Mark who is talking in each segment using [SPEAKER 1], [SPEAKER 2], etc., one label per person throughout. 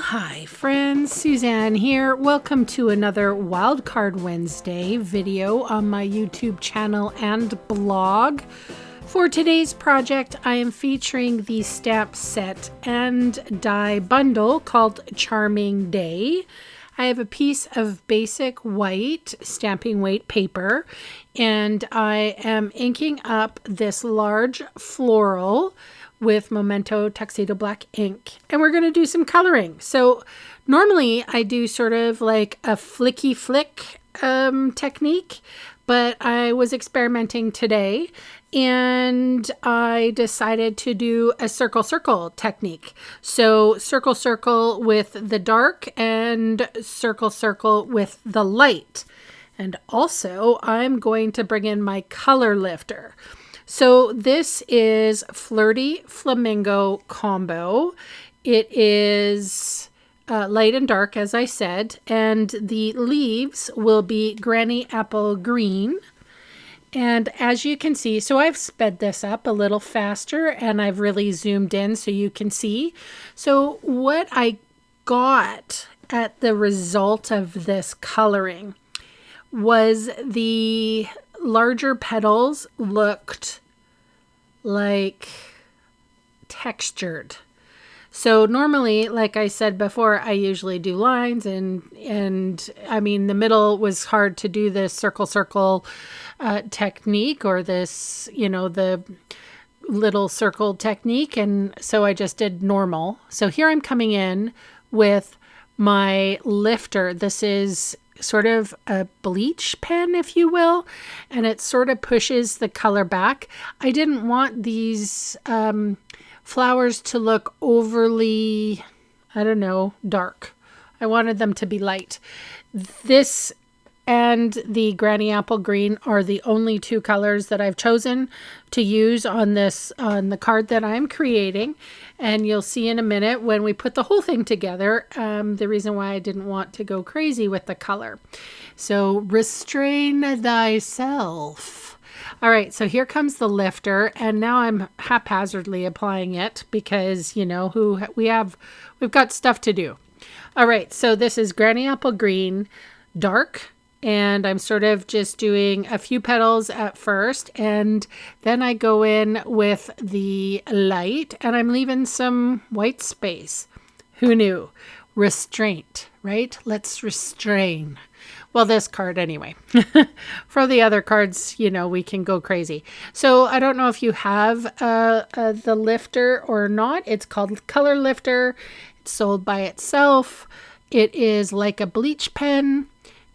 [SPEAKER 1] Hi friends, Suzanne here. Welcome to another Wildcard Wednesday video on my YouTube channel and blog. For today's project, I am featuring the stamp set and die bundle called Charming Day. I have a piece of basic white stamping weight paper, and I am inking up this large floral with Memento Tuxedo Black ink, and we're going to do some coloring. So normally I do sort of like a flicky flick technique, but I was experimenting today and I decided to do a circle circle technique. So circle circle with the dark and circle circle with the light. And also I'm going to bring in my color lifter. So this is Flirty Flamingo Combo. It is light and dark, as I said, and the leaves will be Granny Apple Green. And as you can see, so I've sped this up a little faster and I've really zoomed in so you can see. So what I got at the result of this coloring was the larger petals looked like textured. So normally, like I said before, I usually do lines and I mean the middle was hard to do this circle circle technique, or this, you know, the little circle technique, and so I just did normal. So here I'm coming in with my lifter. This is sort of a bleach pen, if you will, and it sort of pushes the color back. I didn't want these flowers to look overly, I don't know, dark. I wanted them to be light. This and the Granny Apple Green are the only two colors that I've chosen to use on this, on the card that I'm creating. And you'll see in a minute when we put the whole thing together, the reason why I didn't want to go crazy with the color. So restrain thyself. All right, so here comes the lifter, and now I'm haphazardly applying it because, you know, we've got stuff to do. All right, so this is Granny Apple Green, dark, and I'm sort of just doing a few petals at first, and then I go in with the light, and I'm leaving some white space. Who knew? Restraint, right? Let's restrain. Well, this card anyway. For the other cards, you know, we can go crazy. So I don't know if you have the lifter or not. It's called Color Lifter. It's sold by itself. It is like a bleach pen.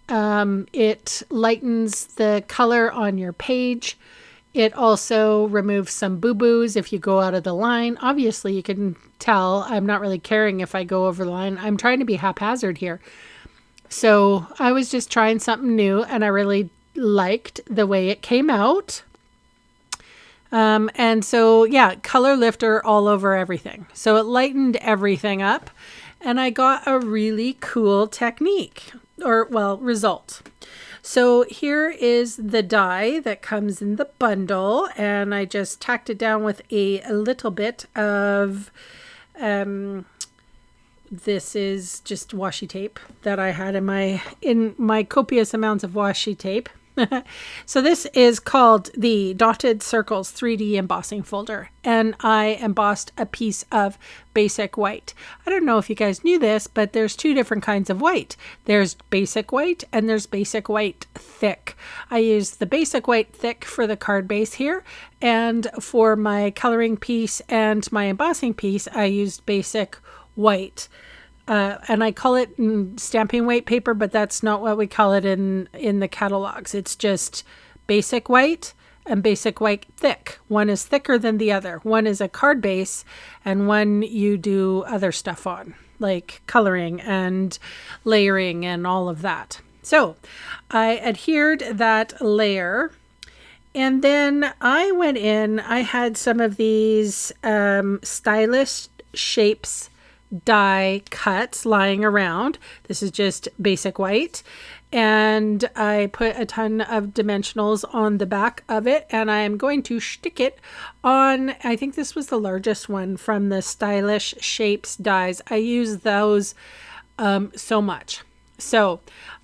[SPEAKER 1] It lightens the color on your page. It also removes some boo-boos if you go out of the line. Obviously, you can tell I'm not really caring if I go over the line. I'm trying to be haphazard here. So I was just trying something new, and I really liked the way it came out. And so, yeah, color lifter all over everything. So it lightened everything up, and I got a really cool technique, or, well, result. So here is the die that comes in the bundle, and I just tacked it down with a little bit of... this is just washi tape that I had in my copious amounts of washi tape. So this is called the Dotted Circles 3D embossing folder, and I embossed a piece of basic white. I don't know if you guys knew this, but there's two different kinds of white. There's basic white and there's basic white thick. I used the basic white thick for the card base here, and for my coloring piece and my embossing piece, I used basic white. And I call it stamping weight paper, but that's not what we call it in the catalogs. It's just basic white and basic white thick. One is thicker than the other. One is a card base, and one you do other stuff on, like coloring and layering and all of that. So I adhered that layer, and then I went in, I had some of these stylish shapes die cuts lying around. This is just basic white. And I put a ton of dimensionals on the back of it, and I'm going to stick it on, I think this was the largest one from the Stylish Shapes dies. I use those so much. So,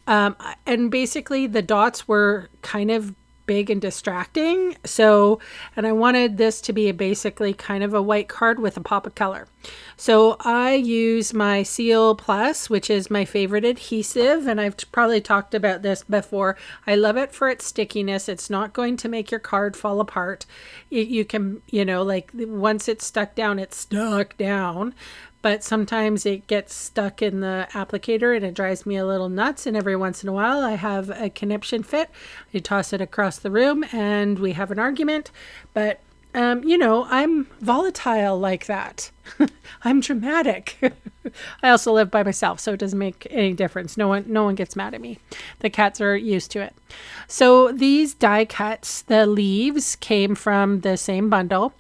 [SPEAKER 1] and basically the dots were kind of big and distracting. So, and I wanted this to be basically kind of a white card with a pop of color. So I use my Seal Plus, which is my favorite adhesive. And I've probably talked about this before. I love it for its stickiness. It's not going to make your card fall apart. You can, you know, like once it's stuck down, it's stuck down. But sometimes it gets stuck in the applicator and it drives me a little nuts. And every once in a while I have a conniption fit. I toss it across the room and we have an argument. But, you know, I'm volatile like that. I'm dramatic. I also live by myself, so it doesn't make any difference. No one gets mad at me. The cats are used to it. So these die cuts, the leaves came from the same bundle.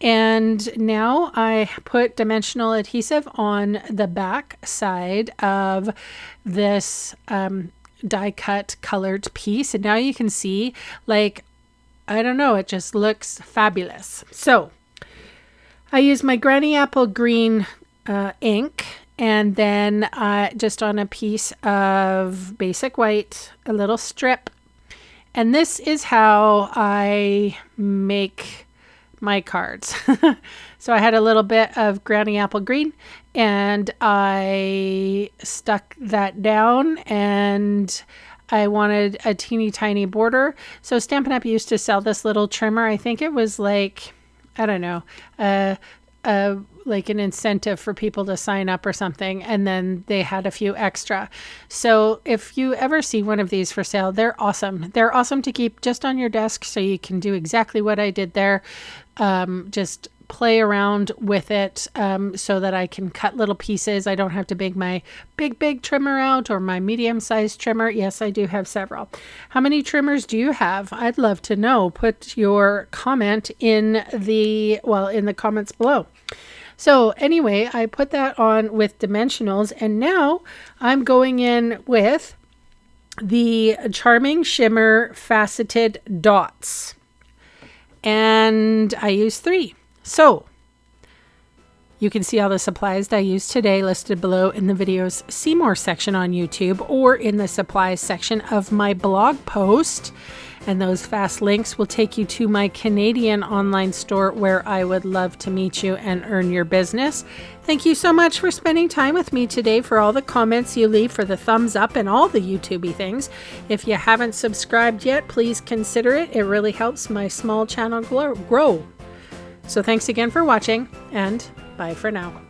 [SPEAKER 1] And now I put dimensional adhesive on the back side of this die cut colored piece. And now you can see, like, I don't know, it just looks fabulous. So I use my Granny Apple Green ink, and then just on a piece of basic white, a little strip. And this is how I make my cards. So I had a little bit of Granny Apple Green and I stuck that down, and I wanted a teeny tiny border. So Stampin' Up! Used to sell this little trimmer. I think it was like, I don't know, like an incentive for people to sign up or something. And then they had a few extra. So if you ever see one of these for sale, they're awesome. They're awesome to keep just on your desk so you can do exactly what I did there. Just play around with it so that I can cut little pieces. I don't have to big my big trimmer out or my medium-sized trimmer. Yes, I do have several. How many trimmers do you have? I'd love to know. Put your comment in the comments below. So anyway, I put that on with dimensionals, and now I'm going in with the Charming Shimmer Faceted Dots. And I use 3. So you can see all the supplies that I used today listed below in the video's See More section on YouTube or in the supplies section of my blog post. And those fast links will take you to my Canadian online store where I would love to meet you and earn your business. Thank you so much for spending time with me today, for all the comments you leave, for the thumbs up and all the YouTube-y things. If you haven't subscribed yet, please consider it. It really helps my small channel grow. So thanks again for watching, and bye for now.